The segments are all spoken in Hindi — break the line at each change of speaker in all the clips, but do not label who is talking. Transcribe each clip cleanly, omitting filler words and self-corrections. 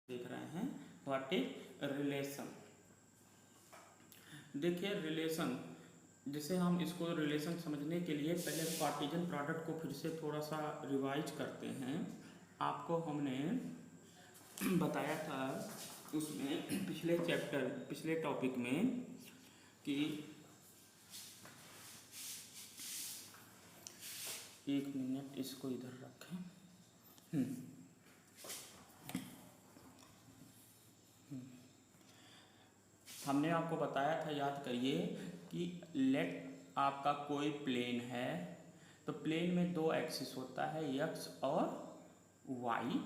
देख रहे हैं व्हाट इज रिलेशन। देखिए रिलेशन, जैसे हम इसको रिलेशन समझने के लिए पहले कार्टेशियन प्रोडक्ट को फिर से थोड़ा सा रिवाइज करते हैं। आपको हमने बताया था उसमें पिछले टॉपिक में कि एक मिनट इसको इधर रखें। हमने आपको बताया था, याद करिए, कि लेट आपका कोई प्लेन है तो प्लेन में दो एक्सिस होता है, एक्स और वाई।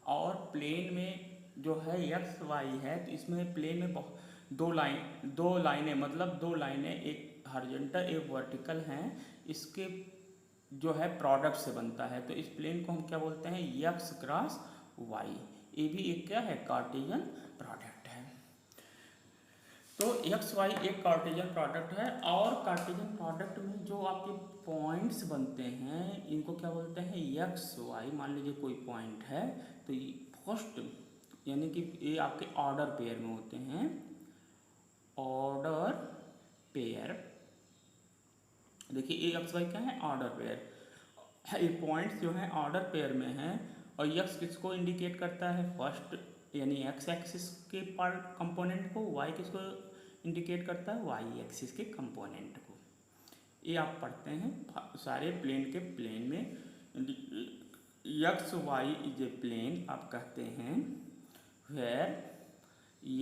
और प्लेन में जो है एक्स वाई है तो इसमें प्लेन में दो लाइनें मतलब दो लाइनें, एक हॉरिजॉन्टल एक वर्टिकल हैं। इसके जो है प्रोडक्ट से बनता है, तो इस प्लेन को हम क्या बोलते हैं, एक्स क्रॉस वाई। ये भी एक क्या है, कार्टेशियन प्रोडक्ट है। तो एक्स वाई एक कार्टेशियन प्रोडक्ट है। और कार्टेशियन प्रोडक्ट में जो आपके पॉइंट्स बनते हैं इनको क्या बोलते हैं, एक्स वाई। मान लीजिए कोई पॉइंट है तो फर्स्ट यानी कि ये आपके ऑर्डर पेयर में होते हैं, ऑर्डर पेयर। देखिए ये एक्स वाई क्या है, ऑर्डर पेयर। ये पॉइंट्स जो हैं ऑर्डर पेयर में हैं। और एक्स किसको इंडिकेट करता है, फर्स्ट यानी एक्स एक्सिस के पार्ट कंपोनेंट को, वाई किसको इंडिकेट करता है, वाई एक्सिस के कंपोनेंट को। ये आप पढ़ते हैं सारे प्लेन के प्लेन में। X Y is a plane आप कहते हैं where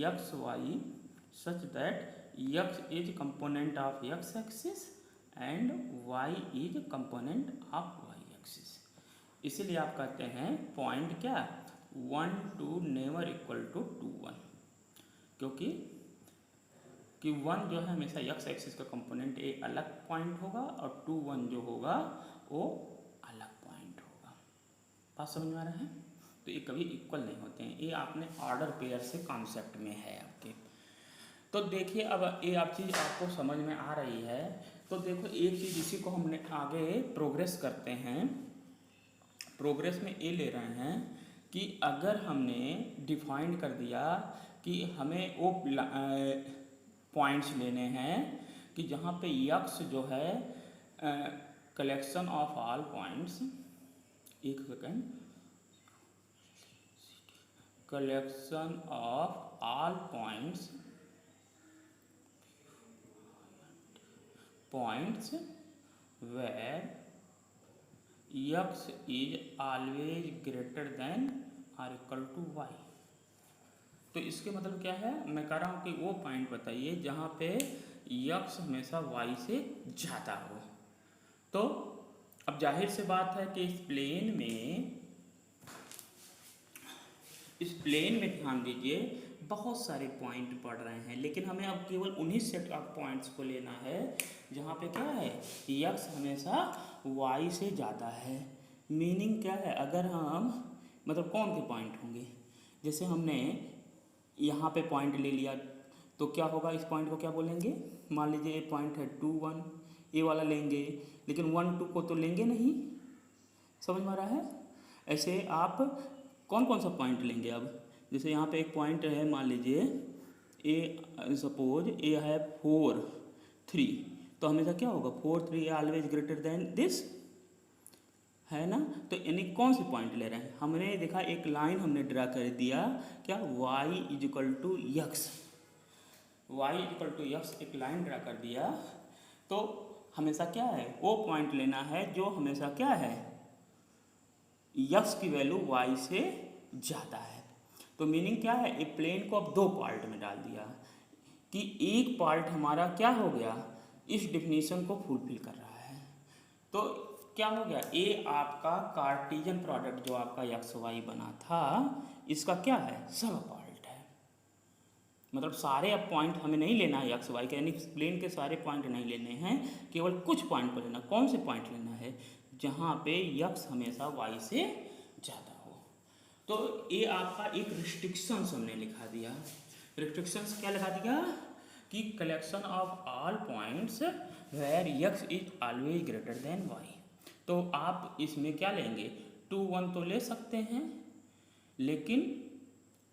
X Y such that X is component of X axis and Y is component of Y axis. इसीलिए आप कहते हैं पॉइंट क्या, 1 2 नेवर इक्वल टू 2 1, क्योंकि 1 जो है हमेशा एक्स एक्सिस का कंपोनेंट एक अलग पॉइंट होगा और 2 1 जो होगा वो अलग पॉइंट होगा। बात समझ में आ रहा है। तो ये कभी इक्वल नहीं होते हैं। ये आपने ऑर्डर पेयर से कॉन्सेप्ट में है आपके। तो देखिए अब ये आप चीज़ आपको समझ में आ रही है। तो देखो एक चीज़ इसी को हमने आगे प्रोग्रेस करते हैं। प्रोग्रेस में ये ले रहे हैं कि अगर हमने डिफाइन कर दिया कि हमें वो पॉइंट्स लेने हैं कि जहाँ पे यक्स जो है कलेक्शन ऑफ ऑल पॉइंट्स, एक सेकेंड, collection of all points where x is always greater than or equal to Y. तो इसके मतलब क्या है, मैं कह रहा हूँ कि वो पॉइंट बताइए जहाँ पे x हमेशा y से ज़्यादा हो। तो अब जाहिर सी बात है कि इस प्लेन में ध्यान दीजिए बहुत सारे पॉइंट पड़ रहे हैं, लेकिन हमें अब केवल उन्हीं सेट ऑफ पॉइंट्स को लेना है जहाँ पे क्या है, x हमेशा y से ज़्यादा है। मीनिंग क्या है, अगर हम मतलब कौन से पॉइंट होंगे, जैसे हमने यहाँ पे पॉइंट ले लिया तो क्या होगा, इस पॉइंट को क्या बोलेंगे, मान लीजिए ये पॉइंट है 2 1, ये वाला लेंगे, लेकिन 1 2 को तो लेंगे नहीं। समझ में आ रहा है। ऐसे आप कौन कौन सा पॉइंट लेंगे। अब जैसे यहाँ पे एक पॉइंट है, मान लीजिए ए, सपोज ए है 4 3, तो हमेशा क्या होगा, 4 3 ऑलवेज ग्रेटर देन दिस, है ना। तो यानी कौन सी पॉइंट ले रहे हैं, हमने देखा एक लाइन हमने ड्रा कर दिया, क्या, y is equal to X, Y equal to X एक लाइन ड्रा कर दिया। तो हमेशा क्या है, वो पॉइंट लेना है जो हमेशा क्या है, यक्स की वैल्यू y से ज़्यादा है। तो मीनिंग क्या है, एक प्लेन को अब दो पार्ट में डाल दिया कि एक पार्ट हमारा क्या हो गया, इस डिफिनीशन को फुलफिल कर रहा है। तो क्या हो गया, ये आपका कार्टेशियन प्रोडक्ट जो आपका एक्स वाई बना था, इसका क्या है, सब पार्ट है। मतलब सारे अब पॉइंट हमें नहीं लेना है एक्स वाई के, यानी प्लेन के सारे पॉइंट नहीं लेने हैं, केवल कुछ पॉइंट पर लेना। कौन से पॉइंट लेना है, जहाँ पे एक्स हमेशा वाई से ज़्यादा हो। तो ये आपका एक रिस्ट्रिक्शंस हमने लिखा दिया। रिस्ट्रिक्शंस क्या लिखा दिया कि collection of all points where X is always greater than Y. तो आप इसमें क्या लेंगे, 2 1 तो ले सकते हैं, लेकिन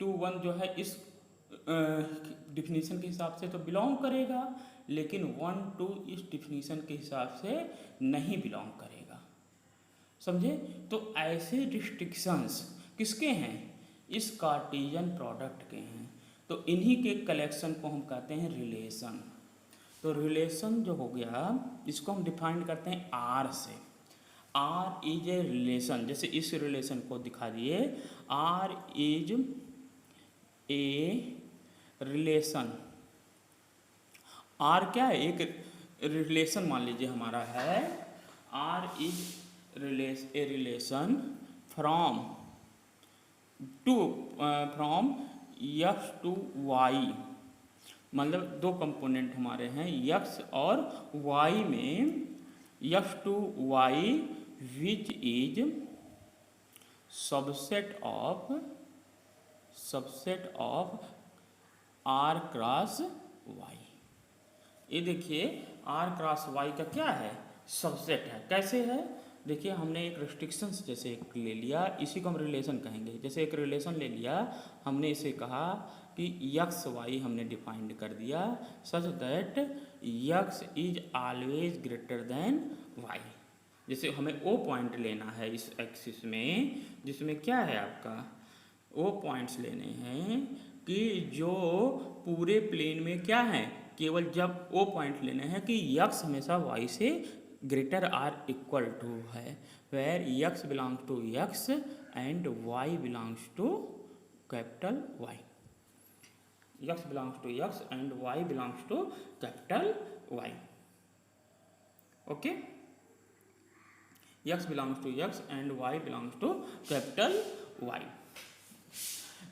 1 जो है इस डिफिनीशन के हिसाब से तो बिलोंग करेगा, लेकिन 1 2 इस डिफिनीशन के हिसाब से नहीं बिलोंग करेगा। समझे? तो ऐसे रिस्ट्रिक्शंस किसके हैं? इस कार्टेशियन प्रोडक्ट के हैं। तो इन्हीं के कलेक्शन को हम कहते हैं रिलेशन। तो रिलेशन जो हो गया, इसको हम डिफाइन करते हैं आर से। आर इज ए रिलेशन, जैसे इस रिलेशन को दिखा दिए, R is a relation. R क्या है? एक रिलेशन मान लीजिए हमारा है। R is a relation from X to Y, मतलब दो कंपोनेंट हमारे हैं एक्स और वाई में, X to Y which is subset of R cross Y. ये देखिए आर क्रॉस वाई का क्या है? सबसेट है। कैसे है? देखिए हमने एक रिस्ट्रिक्शंस जैसे एक ले लिया, इसी को हम रिलेशन कहेंगे। जैसे एक रिलेशन ले लिया, हमने इसे कहा कि यक्स वाई हमने डिफाइंड कर दिया such that X is always greater than Y. जैसे हमें ओ पॉइंट लेना है इस एक्सिस में, जिसमें क्या है आपका ओ पॉइंट्स लेने हैं कि जो पूरे प्लेन में क्या है, केवल जब ओ पॉइंट लेने हैं कि यक्स हमेशा वाई से ग्रेटर आर इक्वल टू है, where X belongs to X and Y belongs to capital Y. X belongs to X and Y belongs to capital Y. Okay, X belongs to X and Y belongs to capital Y.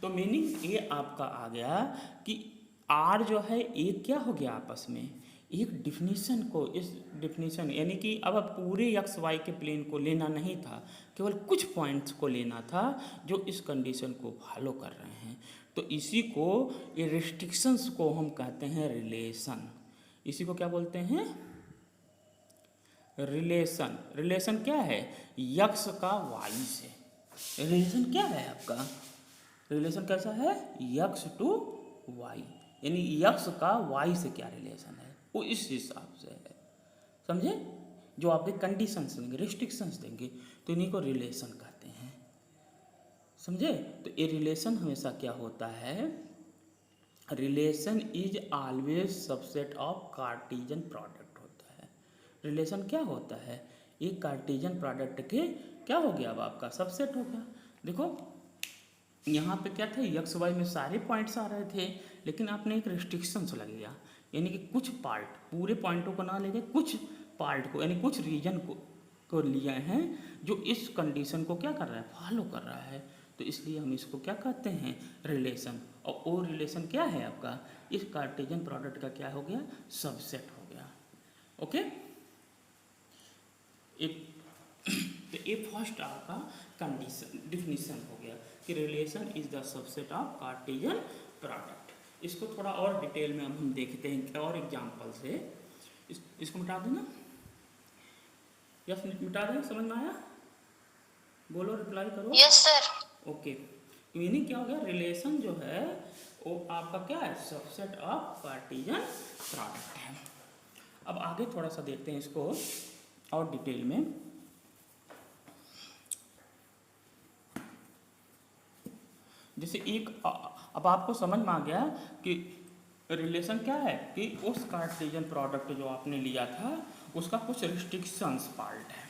तो मीनिंग ये आपका आ गया कि आर जो है एक क्या हो गया आपस में, एक डिफिनीशन को, इस डिफिनीशन यानी कि अब पूरे एक्स वाई के प्लेन को लेना नहीं था, केवल कुछ पॉइंट्स को लेना था जो इस कंडीशन को फॉलो कर रहे हैं। तो इसी को, ये रिस्ट्रिक्शंस को हम कहते हैं रिलेशन। इसी को क्या बोलते हैं? रिलेशन। रिलेशन क्या है? यक्स का वाई से। रिलेशन क्या है आपका? रिलेशन कैसा है? यक्स टू वाई, यानी यक्स का वाई से क्या रिलेशन है वो इस हिसाब से है। समझे? जो आपके कंडीशंस देंगे, रिस्ट्रिक्शंस देंगे, तो इन्हीं को रिलेशन कहते हैं। समझे? तो ये रिलेशन हमेशा क्या होता है? Relation is always subset of Cartesian product होता है। रिलेशन क्या होता है? एक कार्टेशियन प्रोडक्ट के क्या हो गया? अब आपका सबसेट हो गया। देखो यहाँ पे क्या थे, एक्स वाई में सारे पॉइंट्स आ रहे थे, लेकिन आपने एक रिस्ट्रिक्शंस लग गया, यानी कि कुछ पार्ट, पूरे पॉइंटों को ना लेके कुछ पार्ट को, यानी कुछ रीजन को लिए हैं जो इस कंडीशन को क्या कर रहा है? फॉलो कर रहा है। तो इसलिए हम इसको क्या कहते हैं? रिलेशन। और वो रिलेशन क्या है आपका? इस कार्टेशियन प्रोडक्ट का क्या हो गया? सबसेट हो गया। ओके, तो ये फर्स्ट आपका कंडीशन डिफिनीशन हो गया कि relation is the subset of Cartesian product. इसको थोड़ा और डिटेल में अब हम देखते हैं और एग्जांपल से। इसको मिटा देना, यस मिटा दें? समझ में आया? बोलो, रिप्लाई करो।
Yes sir.
ओके, मीनिंग क्या हो गया? रिलेशन जो है वो आपका क्या है? सबसेट ऑफ कार्टेशियन प्रोडक्ट है। अब आगे थोड़ा सा देखते हैं इसको और डिटेल में। जैसे एक अब आपको समझ में आ गया कि रिलेशन क्या है, कि उस कार्टेशियन प्रोडक्ट जो आपने लिया था उसका कुछ रिस्ट्रिक्शंस पार्ट है।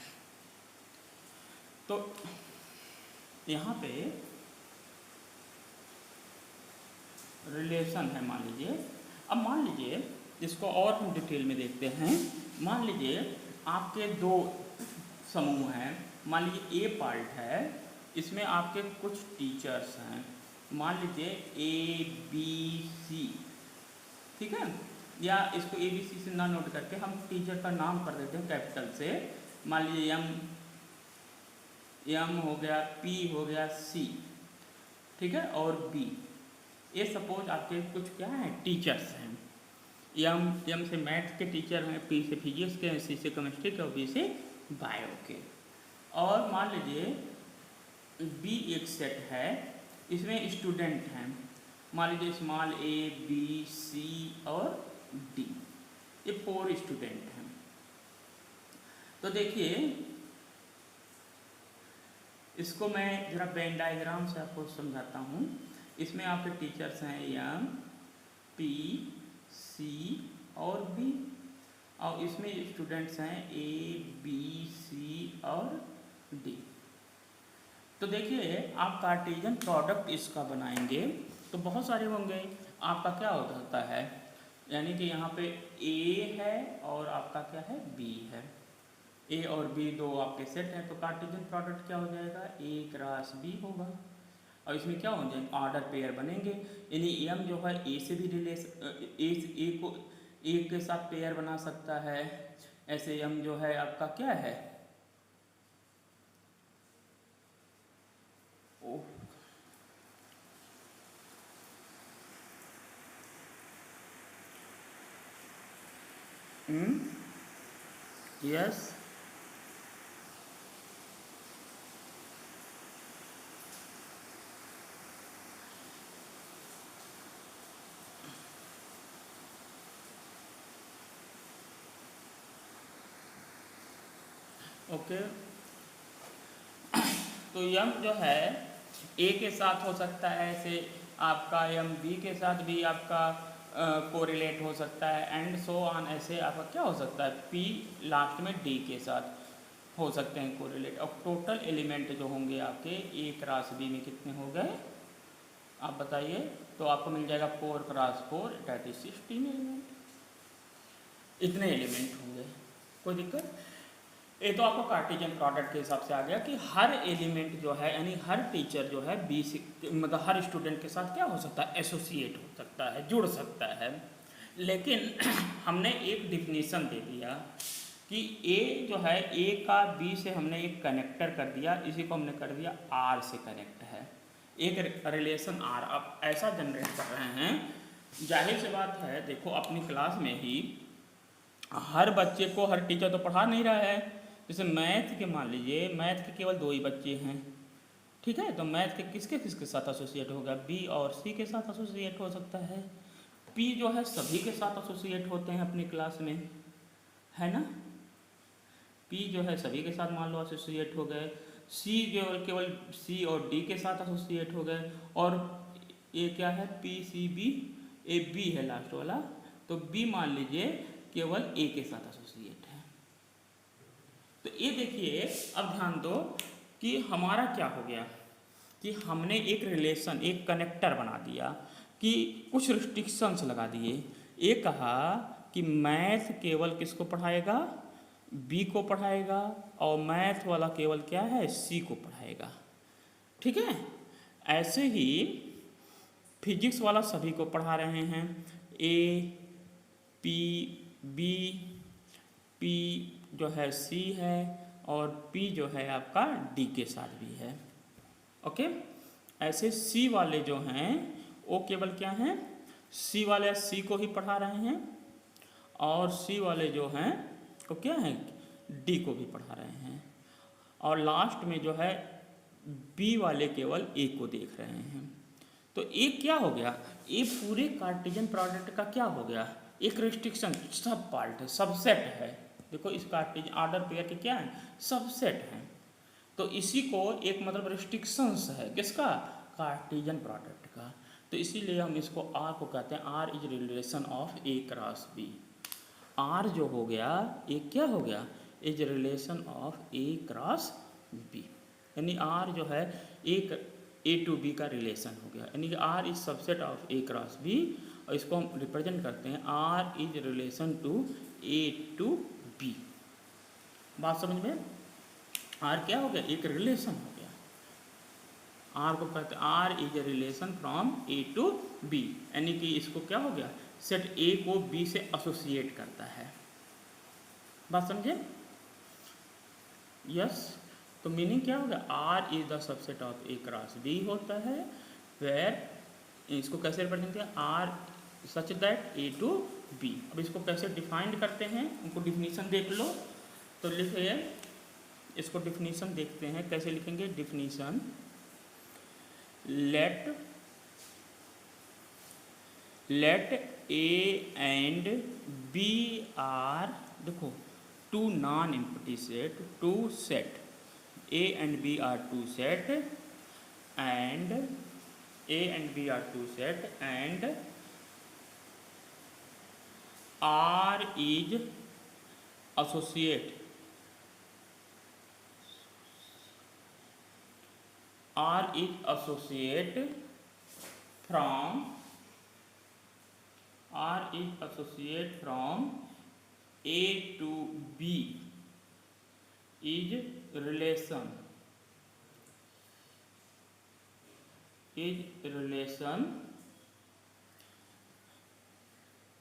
तो यहाँ पे रिलेशन है, मान लीजिए। अब मान लीजिए इसको और हम डिटेल में देखते हैं। मान लीजिए आपके दो समूह हैं। मान लीजिए ए पार्ट है, इसमें आपके कुछ टीचर्स हैं, मान लीजिए ए बी सी, ठीक है? या इसको ए बी सी से ना नोट करके हम टीचर का नाम कर देते हैं कैपिटल से। मान लीजिए एम हो गया, पी हो गया, सी, ठीक है, और बी। ये सपोज आपके कुछ क्या है? टीचर्स हैं। एम से मैथ्स के टीचर हैं, पी से फिजिक्स के, सी से केमिस्ट्री के और बी से बायो के। और मान लीजिए बी एक सेट है इसमें स्टूडेंट हैं, मान लीजिए स्मॉल ए बी सी और डी, ये 4 स्टूडेंट हैं। तो देखिए इसको मैं जरा वेन डायग्राम से आपको समझाता हूँ। इसमें आपके टीचर्स हैं एम पी सी और बी, और इसमें स्टूडेंट्स हैं ए बी सी और डी। तो देखिए आप कार्टेशियन प्रोडक्ट इसका बनाएंगे तो बहुत सारे होंगे। आपका क्या हो सकता है, यानी कि यहाँ पे ए है और आपका क्या है बी है, ए और बी दो आपके सेट हैं, तो कार्टेशियन प्रोडक्ट क्या हो जाएगा, ए क्रॉस बी होगा। और इसमें क्या हो जाएगा, ऑर्डर पेयर बनेंगे, यानी एम जो है ए से भी ए को ए के साथ पेयर बना सकता है। ऐसे एम जो है आपका क्या है, यस ओके। तो यम जो है ए के साथ हो सकता है, ऐसे आपका यम बी के साथ भी आपका कोरिलेट हो सकता है, एंड सो ऑन, ऐसे आपका क्या हो सकता है, पी लास्ट में डी के साथ हो सकते हैं कोरिलेट। और टोटल एलिमेंट जो होंगे आपके ए क्रॉस बी में कितने हो गए आप बताइए, तो आपको मिल जाएगा 4 क्रॉस 4 दैट इज 16 एलिमेंट, इतने एलिमेंट होंगे। कोई दिक्कत, ये तो आपको कार्टेशियन प्रोडक्ट के हिसाब से आ गया कि हर एलिमेंट जो है, यानी हर टीचर जो है बी मतलब हर स्टूडेंट के साथ क्या हो सकता है, एसोसिएट हो सकता है, जुड़ सकता है। लेकिन हमने एक डिफिनीशन दे दिया कि ए जो है ए का बी से हमने एक कनेक्टर कर दिया, इसी को हमने कर दिया आर से कनेक्ट है, एक रिलेशन आर। अब ऐसा जनरेट कर रहे हैं, जाहिर सी बात है, देखो अपनी क्लास में ही हर बच्चे को हर टीचर तो पढ़ा नहीं रहा है। जैसे मैथ के मान लीजिए, मैथ के केवल 2 ही बच्चे हैं, ठीक है, तो मैथ के किसके किसके साथ एसोसिएट होगा, बी और सी के साथ एसोसिएट हो सकता है। पी जो है सभी के साथ एसोसिएट होते हैं अपनी क्लास में, है ना, पी जो है सभी के साथ मान लो एसोसिएट हो गए। सी केवल सी और डी के साथ एसोसिएट हो गए, और ये क्या है, P C B, A B है लास्ट वाला, तो बी मान लीजिए केवल ए के साथ एसोसिएट है। तो ये देखिए, अब ध्यान दो कि हमारा क्या हो गया कि हमने एक रिलेशन, एक कनेक्टर बना दिया, कि कुछ रिस्ट्रिक्शंस लगा दिए। ये कहा कि मैथ केवल किसको पढ़ाएगा, बी को पढ़ाएगा, और मैथ वाला केवल क्या है, सी को पढ़ाएगा, ठीक है। ऐसे ही फिजिक्स वाला सभी को पढ़ा रहे हैं, ए पी बी, पी जो है सी है, और पी जो है आपका डी के साथ भी है, ओके। ऐसे सी वाले जो हैं वो केवल क्या हैं, सी वाले सी को ही पढ़ा रहे हैं, और सी वाले जो हैं वो क्या हैं, डी को भी पढ़ा रहे हैं, और लास्ट में जो है बी वाले केवल ए को देख रहे हैं। तो ये क्या हो गया, ये पूरे कार्टेशियन प्रोडक्ट का क्या हो गया, एक रिस्ट्रिक्शन, सब पार्ट है, सबसेट है। देखो इस कार्टेशियन ऑर्डर पेयर के क्या है, सबसेट हैं। तो इसी को एक मतलब रिस्ट्रिक्शंस है किसका, कार्टेशियन प्रोडक्ट का। तो इसीलिए हम इसको आर को कहते हैं, R is relation of A cross B. R जो हो गया ये क्या हो गया, is relation of A cross B, यानी आर जो है एक ए टू बी का रिलेशन हो गया, यानी कि R is subset of A cross B, और इसको हम रिप्रेजेंट करते हैं R is relation to A to B. बात समझ में, आर क्या हो गया, एक रिलेशन हो गया, आर को कहते हैं R is a relation from A to B, यानी कि इसको क्या हो गया, सेट ए को बी से एसोसिएट करता है। बात समझे, यस। तो मीनिंग क्या होगा, R is the subset of A cross B होता है, वेयर इसको कैसे रिप्रेजेंट किया, R such that A to B. अब इसको कैसे डिफाइंड करते हैं, उनको डिफिनीशन देख लो। तो लिखिए, इसको डिफिनीशन देखते हैं कैसे लिखेंगे, definition let A and B are, देखो two non empty set, two set A and B are two set and A and B are two set and R is associate, R is associate from A to B is relation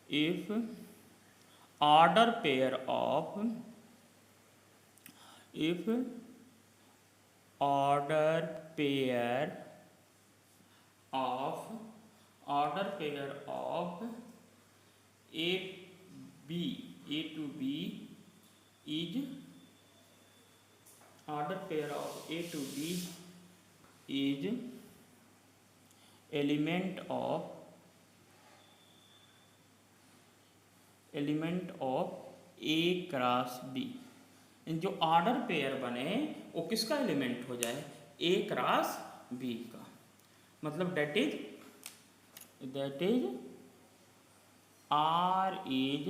if order pair of A to B is element of A cross B। जो ऑर्डर पेयर बने वो किसका एलिमेंट हो जाए? A क्रॉस B का। मतलब that is R is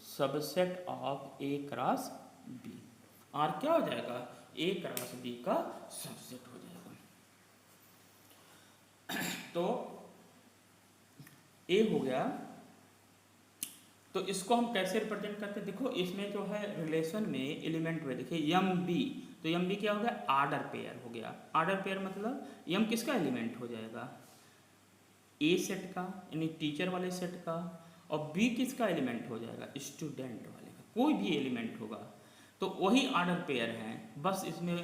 subset of A cross B। R क्या हो जाएगा? A क्रॉस B का सबसेट हो जाएगा। तो A हो गया। तो इसको हम कैसे रिप्रेजेंट करते हैं? देखो इसमें जो है रिलेशन में एलिमेंट हुए, देखिए एम बी, तो एम बी क्या हो गया? ऑर्डर पेयर हो गया। ऑर्डर पेयर मतलब एम किसका एलिमेंट हो जाएगा? ए सेट का, यानी टीचर वाले सेट का, और बी किसका एलिमेंट हो जाएगा? स्टूडेंट वाले का। कोई भी एलिमेंट होगा तो वही ऑर्डर पेयर है। बस इसमें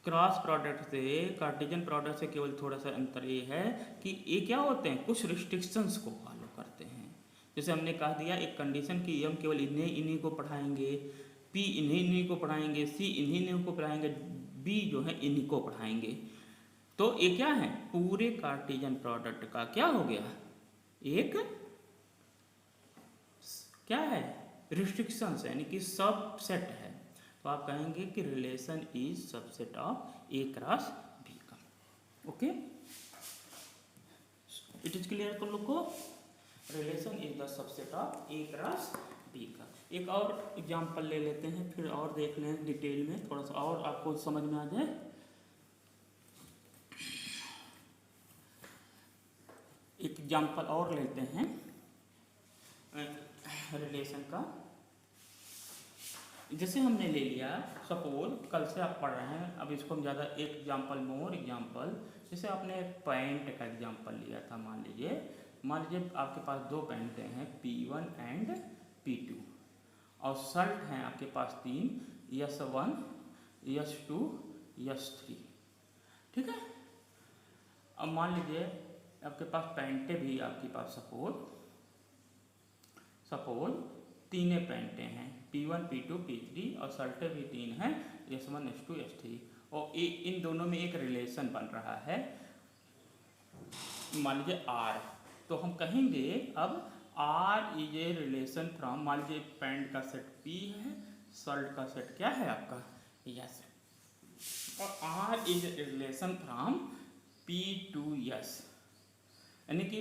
क्रॉस प्रोडक्ट से, कार्टेशियन प्रोडक्ट से केवल थोड़ा सा अंतर ये है कि ये क्या होते हैं, कुछ रिस्ट्रिक्शंस को फॉलो करते हैं। जैसे हमने कह दिया एक कंडीशन कि हम केवल इन्हीं को पढ़ाएंगे, पी इन्हीं को पढ़ाएंगे, सी इन्हीं को पढ़ाएंगे, बी जो है इन्हीं को पढ़ाएंगे। तो ये क्या है? पूरे कार्टेशियन प्रोडक्ट का क्या हो गया? एक क्या है? रिस्ट्रिक्शंस है, यानी कि सब सेट है। तो आप कहेंगे कि relation is subset of A cross B का। ओके, इट इज क्लियर तुम लोग को? Relation is the subset of A cross B का। एक और एग्जांपल ले लेते हैं, फिर और देख लें डिटेल में, थोड़ा सा और आपको समझ में आ जाए। एक एग्जांपल और लेते हैं रिलेशन का। जैसे हमने ले लिया, सपोज कल से आप पढ़ रहे हैं, अब इसको हम ज़्यादा एक एग्जांपल मोर एग्जांपल, जैसे आपने पैंट का एग्जांपल लिया था। मान लीजिए आपके पास दो पैंट हैं, P1 एंड P2, और शर्ट हैं आपके पास तीन, S1 S2 S3। ठीक है। अब मान लीजिए आपके पास पैंटे भी आपके पास सपोज तीने पैंटे हैं, P1 P2 P3, और शर्टें भी तीन हैं, S1 S2 S3, और इन दोनों में एक रिलेशन बन रहा है, मान लीजिए R। तो हम कहेंगे अब R is a relation from, मान लीजिए पैंट का सेट P है, शर्ट का सेट क्या है आपका? S, और R is a relation from P to S, यानी कि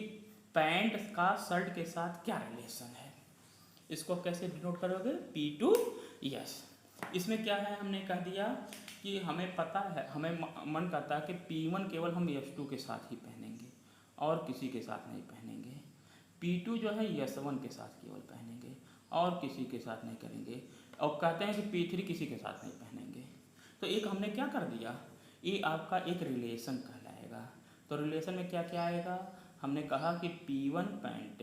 पैंट का शर्ट के साथ क्या रिलेशन है? इसको कैसे डिनोट करोगे? P to S। इसमें क्या है, हमने कह दिया कि हमें पता है, हमें मन करता है कि P1 केवल हम S2 के साथ ही पहनेंगे और किसी के साथ नहीं पहनेंगे। P2 जो है S1 के साथ केवल पहनेंगे और किसी के साथ नहीं करेंगे, और कहते हैं कि P3 किसी के साथ नहीं पहनेंगे। तो एक हमने क्या कर दिया, ये आपका एक रिलेशन कहलाएगा। तो रिलेशन में क्या क्या आएगा? हमने कहा कि P1 पैंट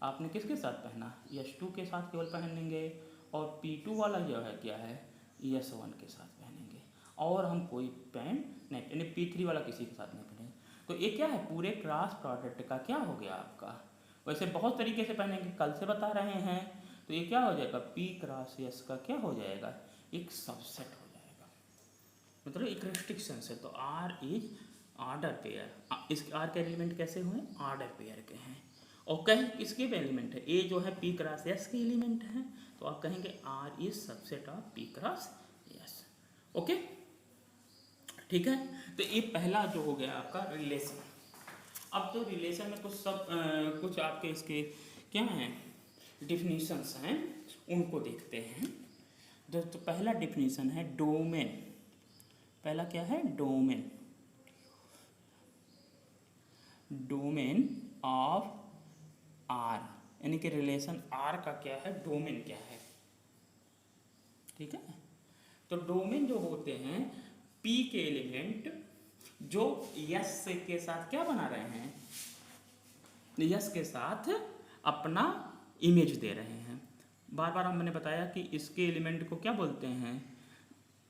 आपने किसके साथ पहना? S2 के साथ केवल पहनेंगे, और P2 वाला जो है क्या है? S1 के साथ पहनेंगे, और हम कोई पैंट नहीं, यानी P3 वाला किसी के साथ नहीं पहनेंगे। तो ये क्या है? पूरे क्रॉस प्रोडक्ट का क्या हो गया आपका? वैसे बहुत तरीके से पहनेंगे, कल से बता रहे हैं। तो ये क्या हो जाएगा? P क्रॉस S का क्या हो जाएगा? एक सबसेट हो जाएगा। मतलब एक रेस्ट्रिक्शन है। तो आर इज ऑर्डर पेयर। इस आर के एलिमेंट कैसे हुए? ऑर्डर पेयर के हैं। और कहें किसके एलिमेंट है? ए जो है पी क्रॉस एस के एलिमेंट है, तो आप कहेंगे R is subset of P cross S. Okay, ठीक है। तो ये पहला जो हो गया आपका रिलेशन। अब तो रिलेशन में कुछ आपके इसके क्या हैं, डिफिनीशंस हैं, उनको देखते हैं। तो पहला डिफिनीशन है डोमेन। पहला क्या है? डोमेन। डोमेन ऑफ आर, यानी कि रिलेशन आर का क्या है, डोमेन क्या है। ठीक है। तो डोमेन जो होते हैं पी के एलिमेंट जो यस के साथ क्या बना रहे हैं, यस के साथ अपना इमेज दे रहे हैं। बार बार हमने बताया कि इसके एलिमेंट को क्या बोलते हैं,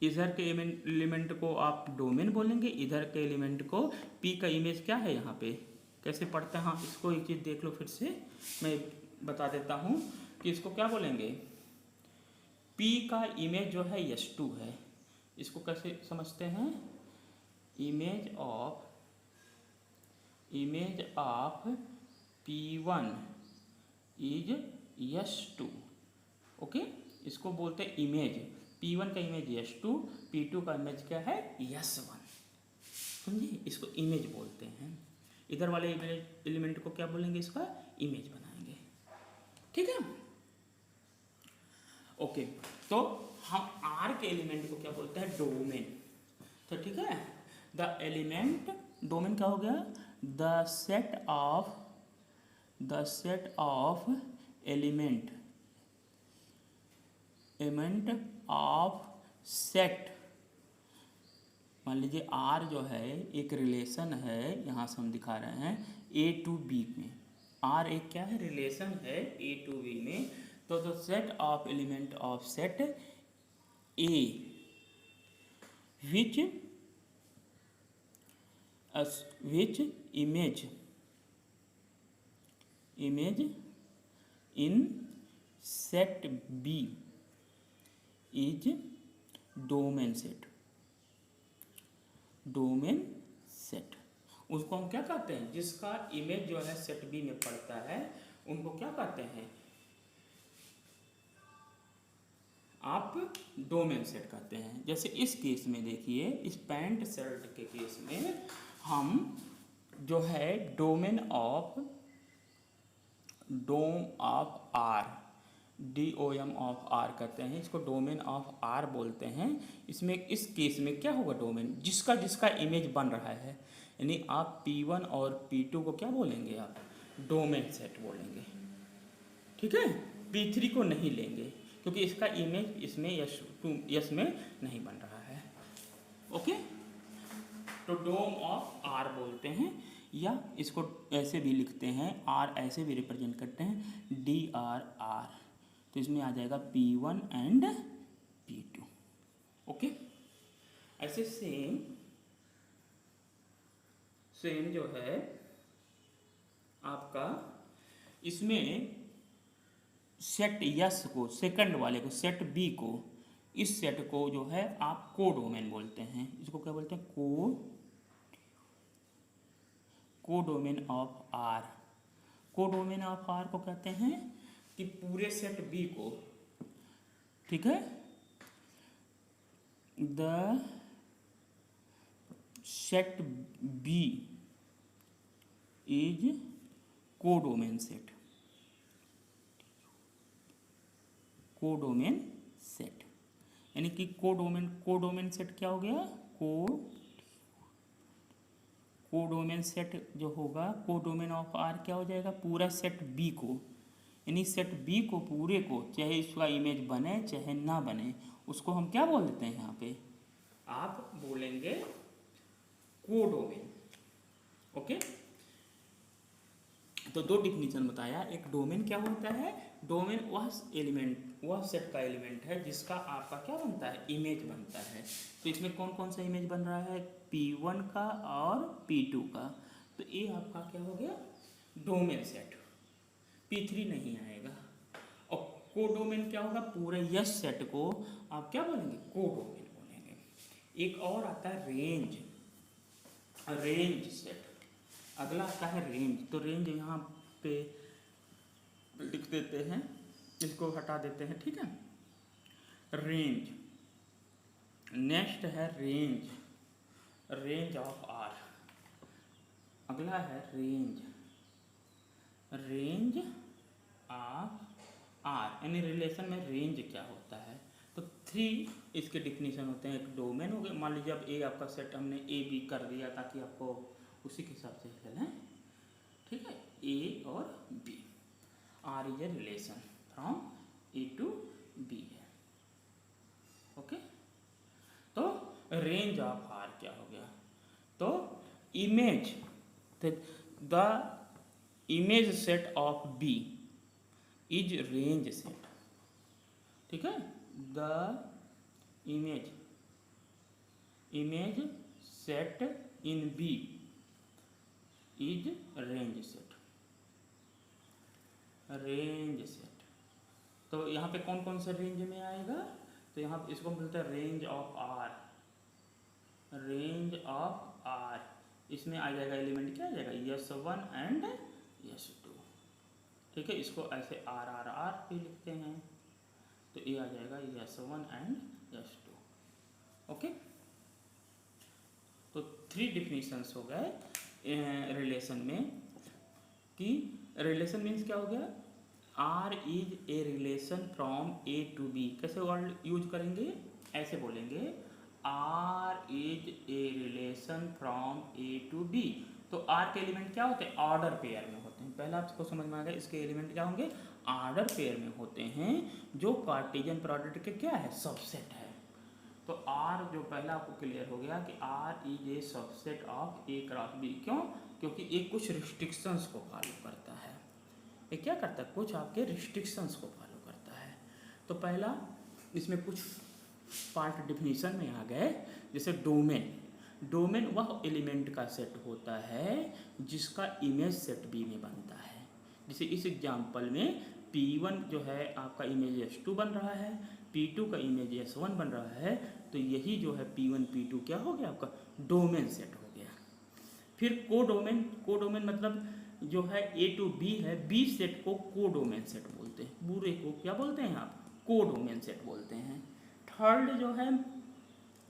इधर के एलिमेंट को आप डोमेन बोलेंगे, इधर के एलिमेंट को पी का इमेज क्या है यहाँ पे, कैसे पढ़ते हैं। हाँ, इसको एक चीज़ देख लो फिर से, मैं बता देता हूँ कि इसको क्या बोलेंगे। पी का इमेज जो है S2 है, इसको कैसे समझते हैं, image of P1 is S2। Okay, इसको बोलते हैं इमेज। P1 का इमेज S2, P2 का इमेज क्या है, S1। समझिए, इसको इमेज बोलते हैं। इधर वाले एलिमेंट को क्या बोलेंगे, इसका इमेज बनाएंगे। ठीक है। ओके, तो हम आर के एलिमेंट को क्या बोलते हैं, डोमेन। तो ठीक है, द एलिमेंट, डोमेन क्या हो गया, the set of element of set. मान लीजिए आर जो है एक रिलेशन है, यहाँ से हम दिखा रहे हैं ए टू बी में। आर एक क्या है, रिलेशन है ए टू बी में। तो the set of element of set A which image in set B is domain set। Domain set उसको हम क्या कहते हैं, जिसका इमेज जो है सेट बी में पड़ता है, उनको क्या कहते हैं आप, डोमेन सेट कहते हैं। जैसे इस केस में देखिए, इस पैंट शर्ट के केस में हम जो है dom of R, DOM of R कहते हैं, इसको डोमेन ऑफ आर बोलते हैं। इसमें इस केस में क्या होगा, डोमेन जिसका इमेज बन रहा है, यानी आप P1 और P2 को क्या बोलेंगे, आप डोमेन सेट बोलेंगे। ठीक है, P3 को नहीं लेंगे क्योंकि इसका इमेज इसमें यस में नहीं बन रहा है। ओके, तो डोम ऑफ आर बोलते हैं, या इसको ऐसे भी लिखते हैं, आर ऐसे भी रिप्रेजेंट करते हैं DRR। तो इसमें आ जाएगा P1 एंड P2। ओके, ऐसे सेम जो है आपका इसमें सेट यस को, सेकंड वाले को, सेट बी को, इस सेट को जो है आप कोडोमेन बोलते हैं। इसको क्या बोलते हैं, codomain of R. Codomain of R को कहते हैं कि पूरे सेट बी को, ठीक है, the set B is codomain set. Codomain set यानी कि कोडोमेन सेट क्या हो गया, कोडोमेन सेट जो होगा, कोडोमेन ऑफ आर क्या हो जाएगा, पूरा सेट बी को, यानी सेट बी को पूरे को, चाहे इसका इमेज बने चाहे ना बने, उसको हम क्या बोल देते हैं, यहाँ पे आप बोलेंगे कोडोमेन। ओके, तो दो डिफिनीशन बताया। एक डोमेन क्या होता है, डोमेन वह एलिमेंट, वह सेट का एलिमेंट है जिसका आपका क्या बनता है, इमेज बनता है। तो इसमें कौन कौन सा इमेज बन रहा है, P1 का और P2 का। तो ये आपका क्या हो गया, डोमेन सेट। P3 नहीं आएगा। और कोडोमेन क्या होगा, पूरे यस सेट को आप क्या बोलेंगे, कोडोमेन बोलेंगे। एक और आता है रेंज, रेंज सेट। अगला आता है रेंज। तो रेंज यहाँ पे लिख देते हैं, इसको हटा देते हैं, ठीक है। रेंज, नेक्स्ट है रेंज, रेंज ऑफ आर। अगला है रेंज, रेंज ऑफ आर, यानी रिलेशन में रेंज क्या होता है। तो 3 इसके डिफिनीशन होते हैं। एक डोमेन हो गया, मान लीजिए अब ए आपका सेट हमने ए बी कर दिया ताकि आपको उसी के हिसाब से चलें, ठीक है। ए और B, R is a relation from A to B है, ओके। तो रेंज ऑफ आर क्या हो गया, तो image, the image set of B is range set, ठीक है। The image set in B is range set, range set. तो यहाँ पे कौन कौन से रेंज में आएगा, तो यहाँ पे इसको बोलते हैं range of R, range of R. इसमें आ जाएगा एलिमेंट, क्या आ जाएगा, S1 एंड S2, ठीक है। इसको ऐसे आर आर आर पे लिखते हैं, तो ये आ जाएगा S1 एंड S2, ओके। तो 3 डिफिनीशंस हो गए रिलेशन में, कि रिलेशन मीन्स क्या हो गया, R is a relation from A to B. कैसे वर्ड यूज करेंगे, ऐसे बोलेंगे, R is a relation from A to B. तो आर के एलिमेंट क्या होते हैं, ऑर्डर पेयर में होते हैं। पहला आपको समझ में आ गया, इसके एलिमेंट क्या होंगे, ऑर्डर पेयर में होते हैं, जो कार्टेशियन प्रोडक्ट के क्या है, सबसेट है। तो आर जो पहला आपको क्लियर हो गया कि R is a subset of A cross B. क्यों, क्योंकि ये कुछ रिस्ट्रिक्शंस को फॉलो करता है। ये क्या करता है, कुछ आपके रिस्ट्रिक्शंस को फॉलो करता है। तो पहला इसमें कुछ पार्ट डिफिनीशन में आ गए, जैसे डोमेन, डोमेन वह एलिमेंट का सेट होता है जिसका इमेज सेट बी में बनता है। जैसे इस एग्जांपल में P1 जो है आपका इमेज S2 बन रहा है, P2 का इमेज S1 बन रहा है, तो यही जो है P1 P2 क्या हो गया, आपका डोमेन सेट हो गया। फिर कोडोमेन, कोडोमेन मतलब जो है A टू B है, B सेट को कोडोमेन सेट बोलते हैं, पूरे को क्या बोलते हैं आप, कोडोमेन सेट बोलते हैं। थर्ड जो है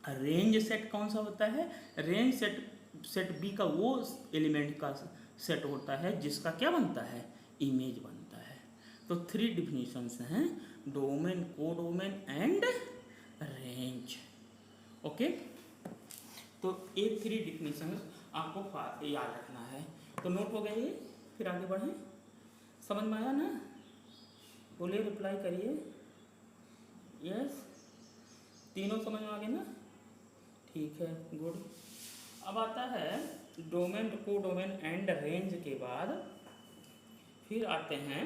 रेंज सेट, कौन सा होता है, रेंज सेट बी का वो एलिमेंट का सेट होता है जिसका क्या बनता है, इमेज बनता है। तो 3 डिफिनीशंस हैं, domain, codomain and range, okay. तो ये 3 डिफिनीशंस आपको याद रखना है। तो नोट हो गया ये, फिर आगे बढ़ें। समझ में आया ना, बोलिए, रिप्लाई करिए, यस, तीनों समझ में आ गए ना, ठीक है, गुड। अब आता है डोमेन, कोडोमेन एंड रेंज के बाद फिर आते हैं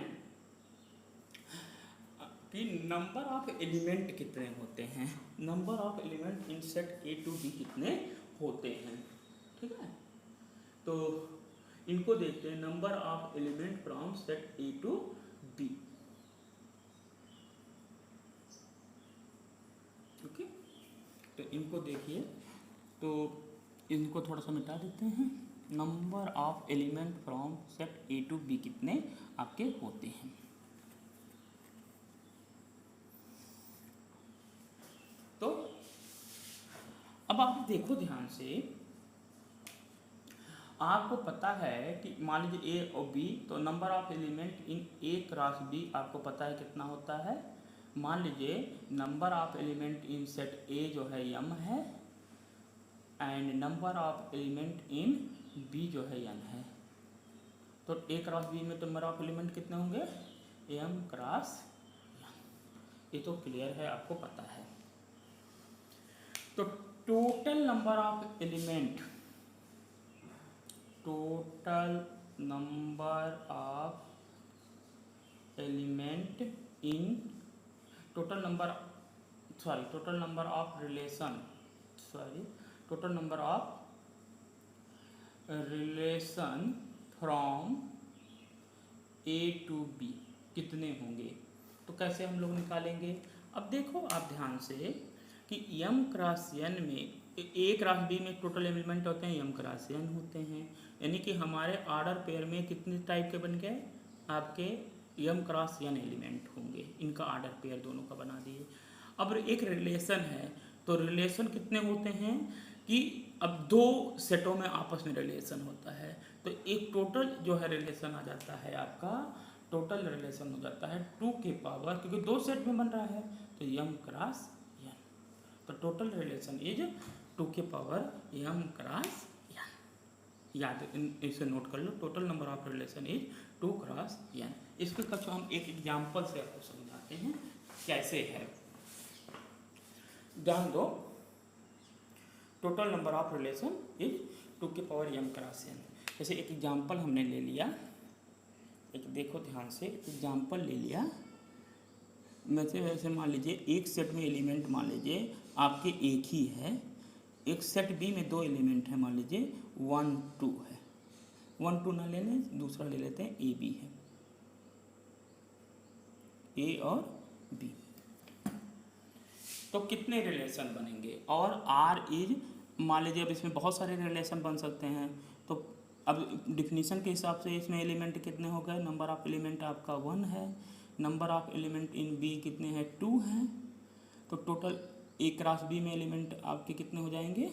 कि नंबर ऑफ एलिमेंट कितने होते हैं, number of element in set A to B कितने होते हैं, ठीक है। तो इनको देखते हैं, number of element from set A to B, okay. तो इनको देखिए, तो इनको थोड़ा सा मिटा देते हैं। Number of element from set A to B कितने आपके होते हैं। तो अब आप देखो ध्यान से, आपको पता है कि मान लीजिए ए और बी, तो number of element in A cross B आपको पता है कितना होता है। मान लीजिए number of element in set A जो है m है, and number of element in B जो है n है। तो ए क्रॉस बी में नंबर ऑफ एलिमेंट कितने होंगे, m क्रॉस n, ये तो क्लियर है, आपको पता है। तो total number of element, total number of element in, total number of relation, total number of relation from A to B कितने होंगे। तो कैसे हम लोग निकालेंगे, अब देखो आप ध्यान से कि m क्रॉस n में ए क्रॉस बी में टोटल एलिमेंट होते हैं m क्रॉस n होते हैं, यानी कि हमारे ऑर्डर पेयर में कितने टाइप के बन गए आपके m क्रॉस n एलिमेंट होंगे, इनका ऑर्डर पेयर दोनों का बना दिए। अब एक रिलेशन है, तो रिलेशन कितने होते हैं कि अब दो सेटों में आपस में रिलेशन होता है, तो एक टोटल जो है रिलेशन आ जाता है आपका, टोटल रिलेशन हो जाता है 2 के पावर, क्योंकि दो सेट में बन रहा है तो m क्रॉस n, तो टोटल रिलेशन इज 2 के पावर m क्रॉस n। याद इसे नोट कर लो, total number of relation is 2 cross n। इसके कुछ हम एक एग्जाम्पल से आपको समझाते हैं कैसे है। ध्यान दो, total number of relation is 2 के पावर m क्रॉस n। जैसे एक एग्जाम्पल हमने ले लिया, एक देखो ध्यान से एग्जाम्पल ले लिया, वैसे मान लीजिए एक सेट में एलिमेंट मान लीजिए आपके एक ही है, एक सेट बी में दो एलिमेंट है, मान लीजिए 1 2 है, 1 2 ना ले लें, दूसरा ले लेते हैं ए बी है, ए और बी, तो कितने रिलेशन बनेंगे, और आर इज मान लीजिए, अब इसमें बहुत सारे रिलेशन बन सकते हैं, तो अब डिफिनीशन के हिसाब से इसमें एलिमेंट कितने हो गए, नंबर ऑफ एलिमेंट आपका 1 है, number of element in B कितने हैं 2 हैं, तो टोटल ए क्रॉस बी में एलिमेंट आपके कितने हो जाएंगे,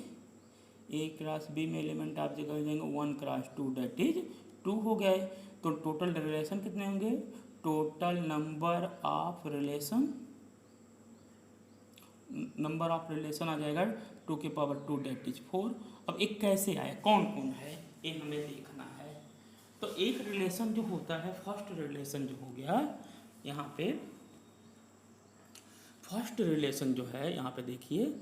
ए क्रॉस बी में एलिमेंट आप जगह हो जाएंगे 1 क्रॉस 2 डेट इज 2 हो गए, तो टोटल रिलेशन कितने होंगे, टोटल नंबर ऑफ रिलेशन आ जाएगा 2 के पावर 2 डेट इज 4। अब एक कैसे आया, कौन कौन है ये हमें देखना है। तो एक रिलेशन जो होता है, फर्स्ट रिलेशन जो हो गया यहाँ पे, फर्स्ट रिलेशन जो है यहाँ पे देखिए,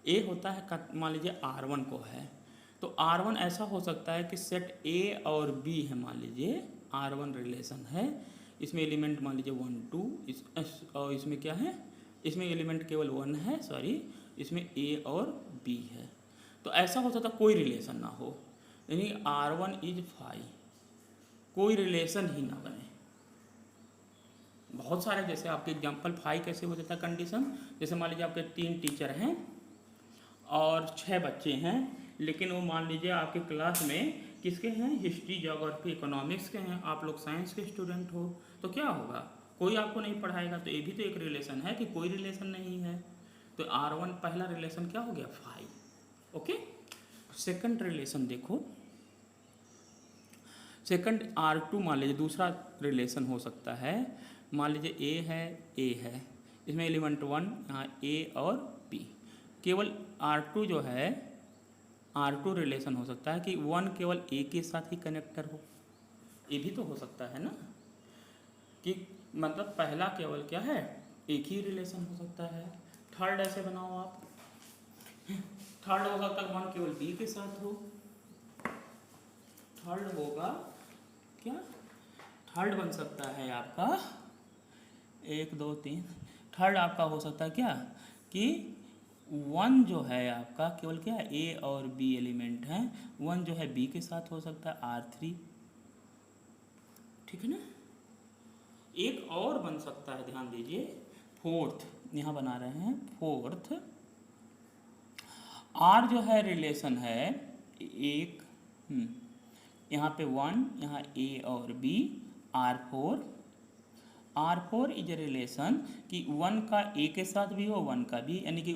ए होता है मान लीजिए R1 को है, तो R1 ऐसा हो सकता है कि सेट A और B है, मान लीजिए R1 रिलेशन है, इसमें एलिमेंट मान लीजिए 1 2 और इसमें क्या है, इसमें एलिमेंट केवल 1 है, सॉरी इसमें A और B है, तो ऐसा हो सकता है कोई रिलेशन ना हो, यानी R1 इज 5, कोई रिलेशन ही ना बने। बहुत सारे, जैसे आपके एग्जांपल 5 कैसे हो जाता है कंडीशन, जैसे मान लीजिए आपके 3 टीचर हैं और 6 बच्चे हैं, लेकिन वो मान लीजिए आपके क्लास में किसके हैं, हिस्ट्री ज्योग्राफी इकोनॉमिक्स के हैं, आप लोग साइंस के स्टूडेंट हो, तो क्या होगा, कोई आपको नहीं पढ़ाएगा, तो ये भी तो एक रिलेशन है कि कोई रिलेशन नहीं है, तो R1 पहला रिलेशन क्या हो गया 5। ओके, सेकंड रिलेशन देखो, सेकंड R2 मान लीजिए दूसरा रिलेशन हो सकता है, मान लीजिए ए है, इसमें एलिमेंट 1 यहाँ A और B, केवल R2 जो है R2 रिलेशन हो सकता है कि 1 केवल A के साथ ही कनेक्टर हो, ये भी तो हो सकता है ना, कि मतलब पहला केवल क्या है एक ही रिलेशन हो सकता है। थर्ड ऐसे बनाओ आप, थर्ड हो सकता है 1 केवल B के साथ हो, थर्ड होगा क्या, थर्ड बन सकता है आपका 1 2 3, थर्ड आपका हो सकता है क्या कि 1 जो है आपका केवल क्या A और B एलिमेंट हैं, 1 जो है B के साथ हो सकता है R3, ठीक है ना। एक और बन सकता है, ध्यान दीजिए, फोर्थ यहाँ बना रहे हैं, फोर्थ R जो है रिलेशन है एक, यहाँ पे 1, यहाँ A और B, R4 is a relation कि 1 का A के साथ भी हो 1 का भी, यानी कि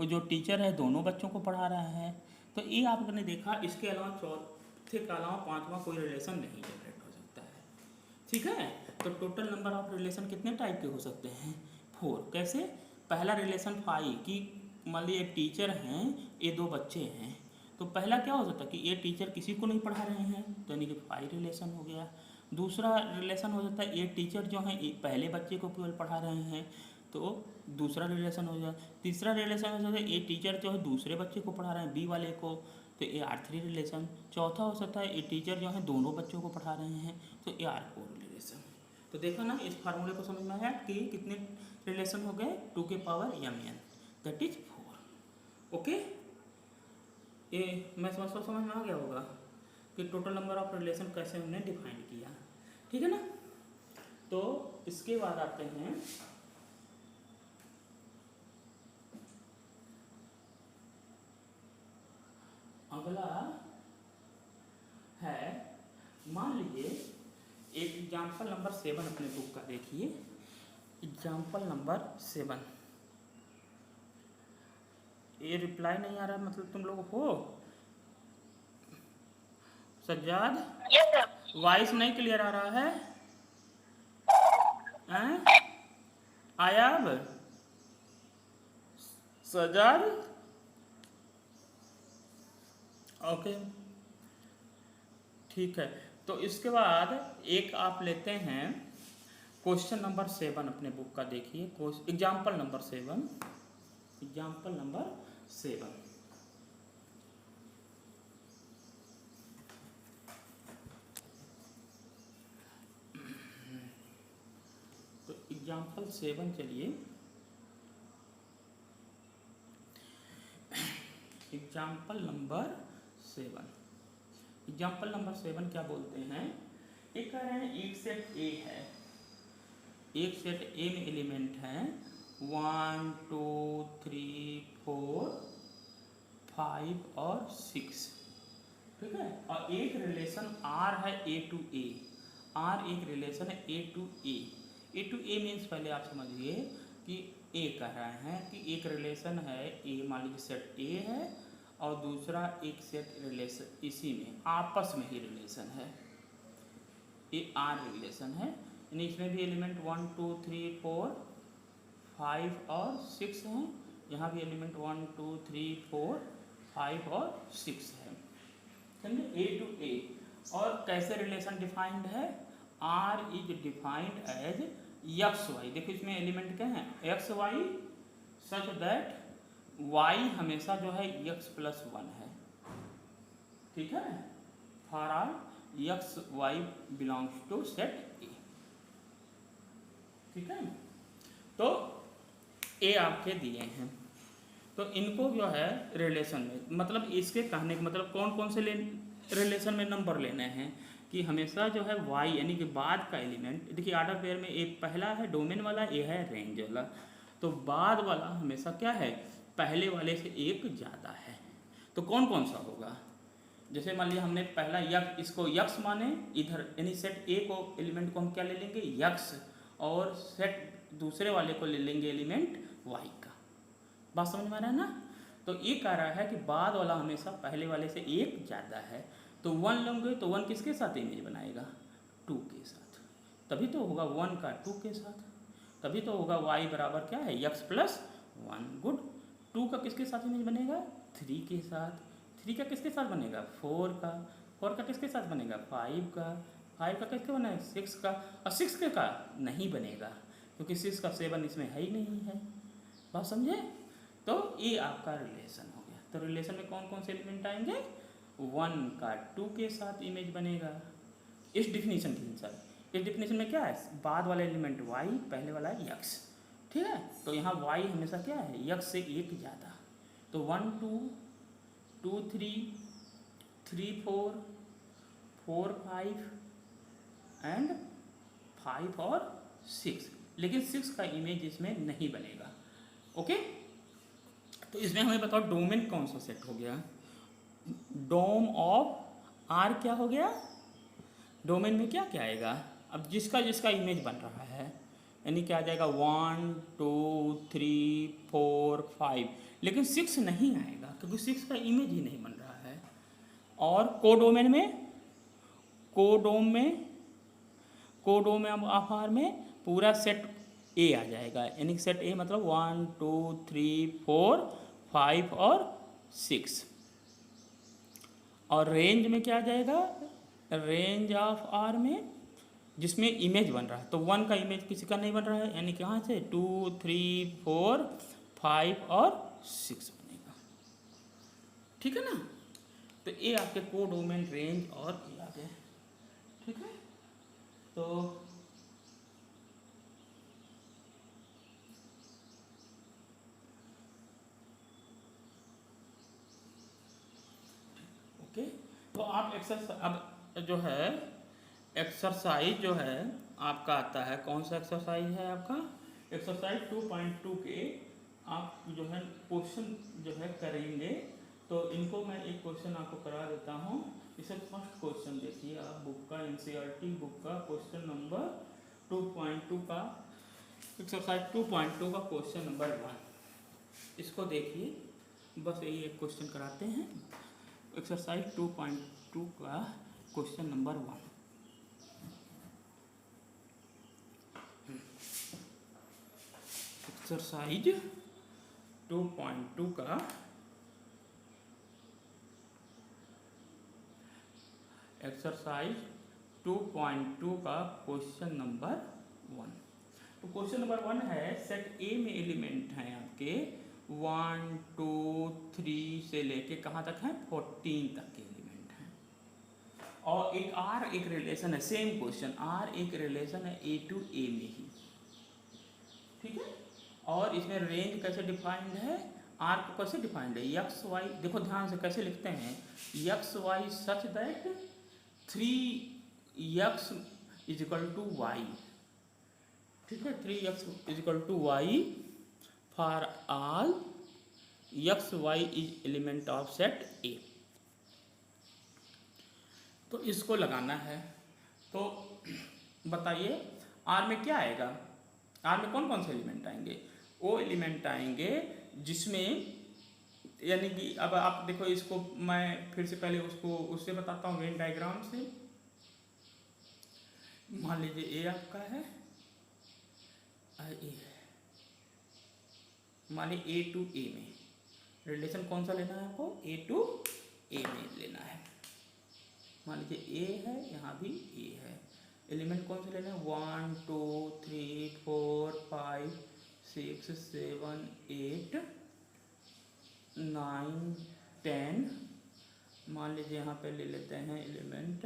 जो टीचर है दोनों बच्चों को पढ़ा रहा है, तो ये आपने देखा, इसके अलावा चौथे के अलावा पांचवा कोई रिलेशन नहीं जनरेट हो सकता है, ठीक है। तो टोटल नंबर ऑफ रिलेशन कितने टाइप के हो सकते हैं 4। कैसे, पहला रिलेशन 5 कि मान लीजिए टीचर हैं, ये 2 बच्चे हैं, तो पहला क्या हो सकता है कि ये टीचर किसी को नहीं पढ़ा रहे हैं, तो यानी कि 5 रिलेशन हो गया। दूसरा रिलेशन हो जाता है ये टीचर जो हैं पहले बच्चे को केवल पढ़ा रहे हैं, तो दूसरा रिलेशन हो जाए। तीसरा रिलेशन हो जाता है ये टीचर जो है दूसरे बच्चे को पढ़ा रहे हैं बी वाले को, तो ये R3 रिलेशन। चौथा हो सकता है ये टीचर जो है दोनों बच्चों को पढ़ा रहे हैं, तो ये R4 रिलेशन। तो देखा ना, इस फार्मूले को समझ में आया कि कितने रिलेशन हो गए 2 के power mn, that is 4। Okay, ये मैं समझ में आ गया होगा कि टोटल नंबर ऑफ रिलेशन कैसे हमने डिफाइन किया, ठीक है ना। तो इसके बाद आते हैं अगला है, मान लीजिए एक एग्जाम्पल नंबर 7 अपने बुक का देखिए। एग्जाम्पल नंबर 7, ये रिप्लाई नहीं आ रहा, मतलब तुम लोग हो सज्जाद? वॉइस नहीं क्लियर आ रहा है? आया अब सज्जाद? ओके ठीक है। तो इसके बाद एक आप लेते हैं क्वेश्चन नंबर 7 अपने बुक का देखिए, एग्जाम्पल नंबर 7, एग्जाम्पल नंबर 7। तो एग्जाम्पल 7 चलिए, एग्जाम्पल नंबर 7, एग्जाम्पल नंबर 7 क्या बोलते हैं, एक कह रहे हैं एक सेट ए है, एक सेट ए में एलिमेंट हैं 1 2 3 4 5 और 6, ठीक है। और एक रिलेशन आर है ए टू ए, आर एक रिलेशन है A to A. A to A means पहले आप समझिए कि ए कह रहे हैं कि एक रिलेशन है ए, मान लीजिए सेट ए है और दूसरा एक सेट रिलेशन इसी में आपस में ही रिलेशन है, ये आर रिलेशन है, यानी इसमें भी एलिमेंट 1 2 3 4 5 और 6 हैं, यहाँ भी एलिमेंट 1 2 3 4 5 और 6 है, समझे, ए टू ए। और कैसे रिलेशन डिफाइंड है, R is defined as x y, देखो इसमें एलिमेंट क्या है x Y, such that y हमेशा जो है एक्स प्लस 1 है, ठीक है, for R x y belongs to set A, ठीक है। तो ए आपके दिए हैं, तो इनको जो है रिलेशन में, मतलब इसके कहने का मतलब कौन कौन से रिलेशन में नंबर लेने हैं कि हमेशा जो है y यानी कि बाद का एलिमेंट, देखिए आर्डर पेयर में एक पहला है डोमेन वाला, ए है रेंज वाला, तो बाद वाला हमेशा क्या है पहले वाले से एक ज़्यादा है। तो कौन कौन सा होगा, जैसे मान लिया हमने पहला यक्स, इसको यक्स माने इधर, यानी सेट ए को एलिमेंट को हम क्या ले लेंगे यक्स, और सेट दूसरे वाले को ले लेंगे एलिमेंट वाई का, बात समझ में आ रहा है ना। तो ये कह रहा है कि बाद वाला हमेशा पहले वाले से एक ज़्यादा है, तो 1 लेंगे तो 1 किसके साथ इमेज बनाएगा 2 के साथ, तभी तो होगा 1 का 2 के साथ, तभी तो होगा y बराबर क्या है x प्लस 1, गुड। 2 का किसके साथ इमेज बनेगा 3 के साथ, 3 का किसके साथ बनेगा 4 का, 4 का किसके साथ बनेगा 5 का, 5 का किसके बनेगा 6 का, और 6 के का नहीं बनेगा क्योंकि 6 का 7 इसमें है ही नहीं है, बात समझे। तो ये आपका रिलेशन हो गया। तो रिलेशन में कौन कौन से एलिमेंट आएंगे, 1 का 2 के साथ इमेज बनेगा इस डिफिनीशन के अनुसार। इस डिफिनीशन में क्या है बाद वाला एलिमेंट y, पहले वाला है x, ठीक है। तो यहाँ y हमेशा क्या है x से एक ज़्यादा, तो 1 2 2 3 3 4 4 5 एंड 5 और 6, लेकिन 6 का इमेज इसमें नहीं बनेगा, ओके। तो इसमें हमें बताओ डोमेन कौन सा सेट हो गया, डोम ऑफ आर क्या हो गया, डोमेन में क्या क्या आएगा, अब जिसका जिसका इमेज बन रहा है यानी क्या आ जाएगा 1 2 3 4 5, लेकिन 6 नहीं आएगा क्योंकि 6 का इमेज ही नहीं बन रहा है। और कोडोमेन में, कोडोमेन ऑफ आर में पूरा सेट ए आ जाएगा, यानी सेट ए मतलब 1 2 3 4 5 और 6। और रेंज में क्या आ जाएगा, रेंज ऑफ आर में जिसमें इमेज बन रहा है, तो 1 का इमेज किसी का नहीं बन रहा है, यानी कहाँ से 2 3 4 5 और 6 बनेगा, ठीक है ना। तो ये आपके कोडोमेन, रेंज और ये आ गए, ठीक है। तो ओके, तो आप एक्सरसाइज अब जो है एक्सरसाइज जो है आपका आता है, कौन सा एक्सरसाइज है आपका एक्सरसाइज 2.2 के आप जो है क्वेश्चन जो है करेंगे तो इनको मैं एक क्वेश्चन आपको करा देता हूँ। इसे फर्स्ट क्वेश्चन देखिए आप बुक का, एनसीईआरटी बुक का क्वेश्चन नंबर 2.2 का एक्सरसाइज 2.2 का क्वेश्चन नंबर 1। इसको देखिए, बस यही एक क्वेश्चन कराते हैं। एक्सरसाइज 2.2 का क्वेश्चन नंबर 1। एक्सरसाइज 2.2 का एक्सरसाइज 2.2 का क्वेश्चन नंबर 1। तो क्वेश्चन नंबर 1 है, सेट ए में एलिमेंट हैं आपके 1 2 3 से लेके कहाँ तक है 14 तक के एलिमेंट हैं, और एक आर एक रिलेशन है। सेम क्वेश्चन, आर एक रिलेशन है ए टू ए में ही, ठीक है। और इसमें रेंज कैसे डिफाइंड है, आर को कैसे डिफाइंड है, एक्स वाई, देखो ध्यान से कैसे लिखते हैं, x Y such that 3x is equal to y, ठीक है। 3x is equal to y for all x Y is element of set A. तो इसको लगाना है। तो बताइए आर में क्या आएगा, आर में कौन कौन से एलिमेंट आएंगे, वो एलिमेंट आएंगे जिसमें, यानी कि अब आप देखो इसको मैं फिर से पहले उसको उससे बताता हूँ वेन डायग्राम से। मान लीजिए ए आपका है, ए मान लीजिए ए टू ए में रिलेशन कौन सा लेना है आपको, ए टू ए में लेना है। मान लीजिए ए है, यहाँ भी ए है, एलिमेंट कौन से लेना है 1 2 3 4 5 6 7 8 9 10। मान लीजिए यहाँ पे ले लेते हैं एलिमेंट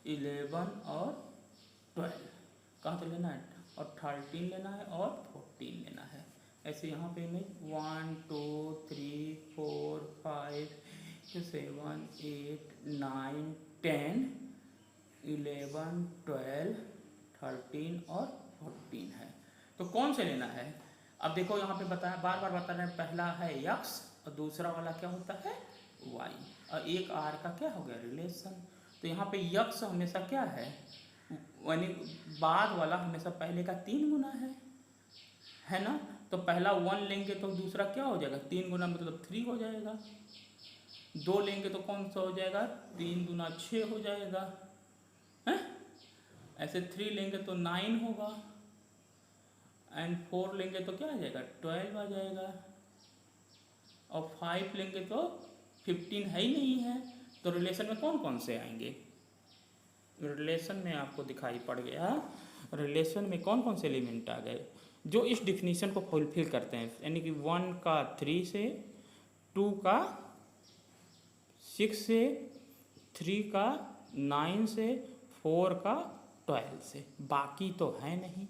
11 और 12, कहाँ से लेना है, और 13 लेना है और 14 लेना है। ऐसे यहाँ पे में 1 2 3 4 5 7 8 9 10 11 12 13 और 14 है। तो कौन से लेना है, अब देखो यहाँ पे बताया, बार बार बता रहे हैं, पहला है x और दूसरा वाला क्या होता है y, और एक r का क्या हो गया रिलेशन। तो यहाँ पे x हमेशा क्या है, यानी बाद वाला हमेशा पहले का 3 गुना है ना। तो पहला 1 लेंगे तो दूसरा क्या हो जाएगा, 3 गुना मतलब 3 हो जाएगा। 2 लेंगे तो कौन सा हो जाएगा, 3 दूना 6 हो जाएगा, है। ऐसे 3 लेंगे तो 9 होगा, एंड 4 लेंगे तो क्या आ जाएगा 12 आ जाएगा, और 5 लेंगे तो 15 है ही नहीं है। तो रिलेशन में कौन कौन से आएंगे, रिलेशन में आपको दिखाई पड़ गया, रिलेशन में कौन कौन से एलिमेंट आ गए जो इस डिफिनीशन को फुलफिल करते हैं, यानी कि 1 का 3 से, 2 का 6 से, 3 का 9 से, 4 का 12 से, बाकी तो है नहीं,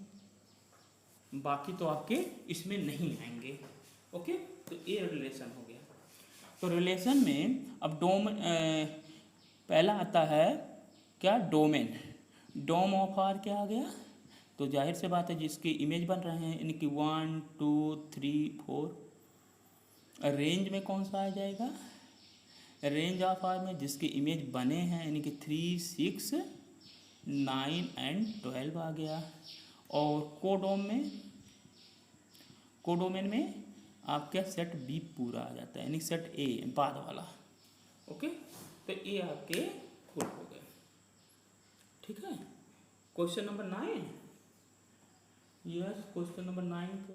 बाकी तो आपके इसमें नहीं आएंगे। ओके, तो ये रिलेशन हो गया। तो रिलेशन में अब पहला आता है क्या, डोमेन। डोम ऑफ आर क्या आ गया, तो जाहिर से बात है जिसके इमेज बन रहे हैं, यानी कि 1 2 3 4। रेंज में कौन सा आ जाएगा, रेंज ऑफ आर में जिसके इमेज बने हैं, यानी कि 3 6 9 एंड 12 आ गया। और कोडोमेन में आपका सेट बी पूरा आ जाता है, यानी सेट ए बाद वाला। ओके, तो ये आपके फुल हो गए, ठीक है। Question number 9, yes question number 9